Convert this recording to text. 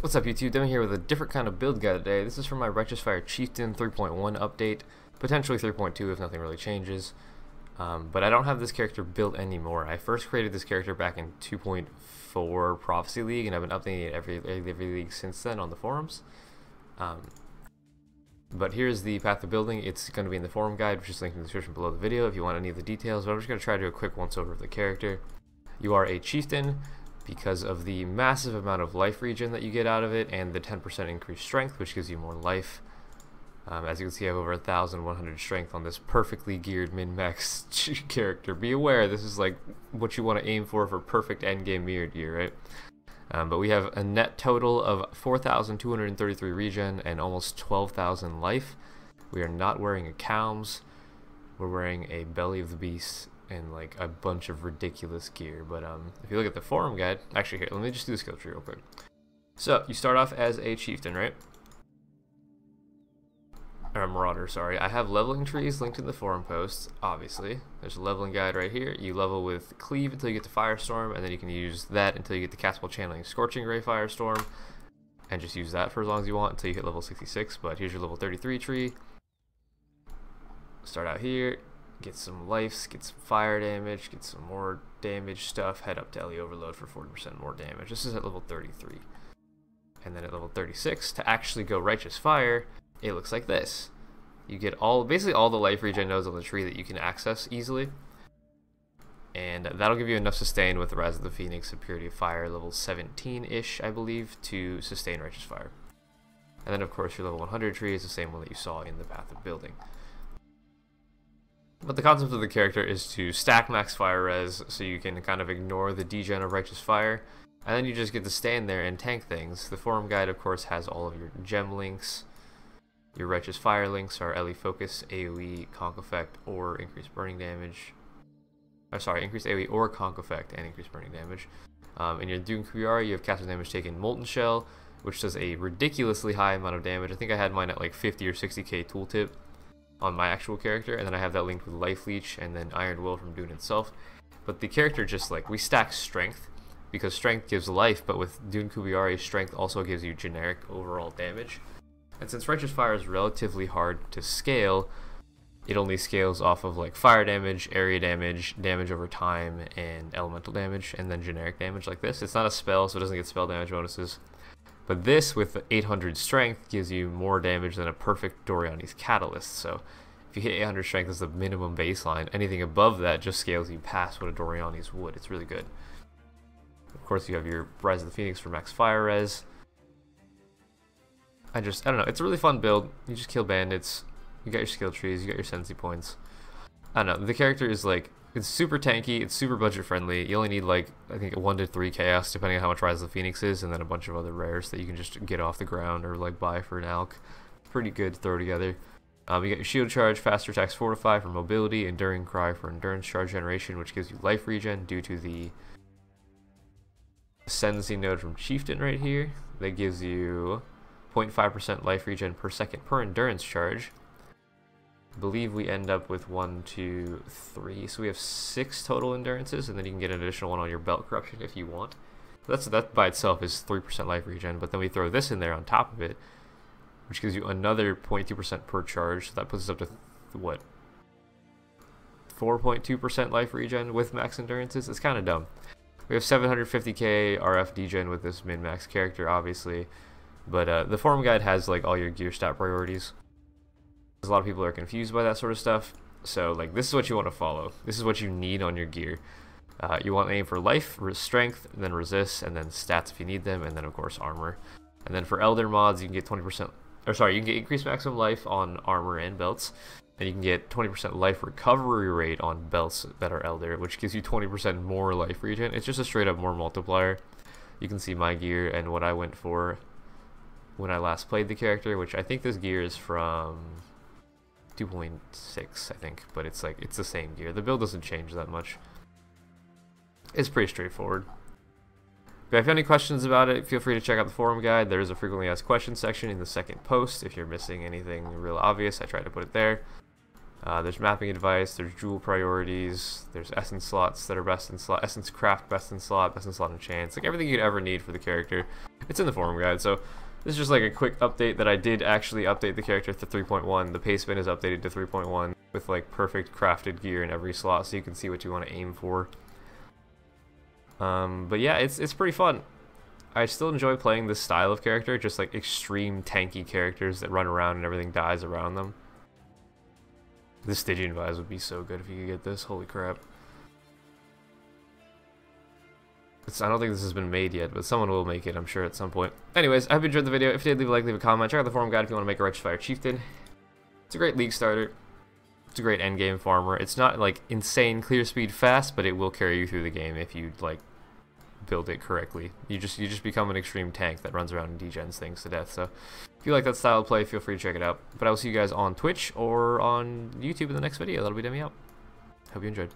What's up YouTube, Demi here with a different kind of build guide today. This is for my Righteous Fire Chieftain 3.1 update, potentially 3.2 if nothing really changes. But I don't have this character built anymore. I first created this character back in 2.4 Prophecy League, and I've been updating it every league since then on the forums. But here's the path to building. It's going to be in the forum guide, which is linked in the description below the video if you want any of the details, but I'm just going to try to do a quick once over of the character. You are a Chieftain because of the massive amount of life regen that you get out of it and the 10% increased strength, which gives you more life. As you can see, I have over 1,100 strength on this perfectly geared min-max character. Be aware, this is like what you want to aim for perfect endgame mirrored gear, right? But we have a net total of 4,233 regen and almost 12,000 life. We are not wearing a Calms. We're wearing a Belly of the Beast and like a bunch of ridiculous gear. But if you look at the forum guide, actually here, let me just do the skill tree real quick. So you start off as a Chieftain, right? Or a Marauder, sorry. I have leveling trees linked in the forum posts, obviously. There's a leveling guide right here. You level with Cleave until you get to Firestorm, and then you can use that until you get to Castable Channeling Scorching Ray Firestorm, and just use that for as long as you want until you hit level 66. But here's your level 33 tree. Start out here, get some life, get some fire damage, get some more damage stuff, head up to LE Overload for 40% more damage. This is at level 33. And then at level 36, to actually go Righteous Fire, it looks like this. You get basically all the life regen nodes on the tree that you can access easily, and that'll give you enough sustain with the Rise of the Phoenix and Purity of Fire level 17-ish, I believe, to sustain Righteous Fire. And then of course your level 100 tree is the same one that you saw in the Path of Building. But the concept of the character is to stack max fire res so you can kind of ignore the degen of Righteous Fire, and then you just get to stand there and tank things. The forum guide of course has all of your gem links. Your Righteous Fire links are LE Focus, AoE, Conk Effect, or increased burning damage. Increased AoE or Conk Effect and increased burning damage. In your Dune Kuyari, you have caster damage taken Molten Shell, which does a ridiculously high amount of damage. I think I had mine at like 50 or 60k tooltip on my actual character, and then I have that linked with Life Leech and then Iron Will from Dune itself. But the character just like, we stack strength, because strength gives life, but with Dune Kuyari, strength also gives you generic overall damage. And since Righteous Fire is relatively hard to scale, it only scales off of like fire damage, area damage, damage over time, and elemental damage, and then generic damage like this. It's not a spell, so it doesn't get spell damage bonuses. But this, with 800 strength, gives you more damage than a perfect Doriani's Catalyst. So if you hit 800 strength as the minimum baseline, anything above that just scales you past what a Doriani's would. It's really good. Of course, you have your Rise of the Phoenix for max fire res. I don't know, it's a really fun build. You just kill bandits, you got your skill trees, you got your sensi points. I don't know, the character is like, it's super tanky, it's super budget friendly. You only need like, I think 1 to 3 chaos depending on how much Rise of the Phoenix is, and then a bunch of other rares that you can just get off the ground or like buy for an alc. Pretty good to throw together. You got your shield charge, faster attacks fortify for mobility, enduring cry for endurance charge generation, which gives you life regen due to the ascendancy node from Chieftain right here. That gives you 0.5% life regen per second per endurance charge. I believe we end up with 1, 2, 3, so we have 6 total endurances, and then you can get an additional one on your belt corruption if you want. That by itself is 3% life regen, but then we throw this in there on top of it, which gives you another 0.2% per charge, so that puts us up to what, 4.2% life regen with max endurances. It's kind of dumb. We have 750k RF degen with this min-max character, obviously. But the forum guide has like all your gear stat priorities. A lot of people are confused by that sort of stuff. So like, this is what you want to follow. This is what you need on your gear. You want to aim for life, strength, and then resist, and then stats if you need them, and then of course armor. And then for elder mods, you can get 20%, or sorry, you can get increased maximum life on armor and belts, and you can get 20% life recovery rate on belts that are elder, which gives you 20% more life regen. It's just a straight up more multiplier. You can see my gear and what I went for when I last played the character, which I think this gear is from 2.6, I think, but it's like, it's the same gear. The build doesn't change that much. It's pretty straightforward. But if you have any questions about it, feel free to check out the forum guide. There is a frequently asked questions section in the second post. If you're missing anything real obvious, I try to put it there. There's mapping advice, there's jewel priorities, there's essence slots that are best in slot, essence craft best in slot and chance, like everything you'd ever need for the character. It's in the forum guide, so this is just like a quick update that I did actually update the character to 3.1. The pace bin is updated to 3.1 with like perfect crafted gear in every slot, so you can see what you want to aim for. But yeah, it's pretty fun. I still enjoy playing this style of character, just like extreme tanky characters that run around and everything dies around them. The Stygian vibes would be so good if you could get this. Holy crap. I don't think this has been made yet, but someone will make it, I'm sure, at some point. Anyways, I hope you enjoyed the video. If you did, leave a like, leave a comment. Check out the forum guide if you want to make a Righteous Fire Chieftain. It's a great league starter. It's a great endgame farmer. It's not, like, insane clear speed fast, but it will carry you through the game if you, like, build it correctly. You just become an extreme tank that runs around and degens things to death. So if you like that style of play, feel free to check it out. But I will see you guys on Twitch or on YouTube in the next video. That'll be Demi out. Hope you enjoyed.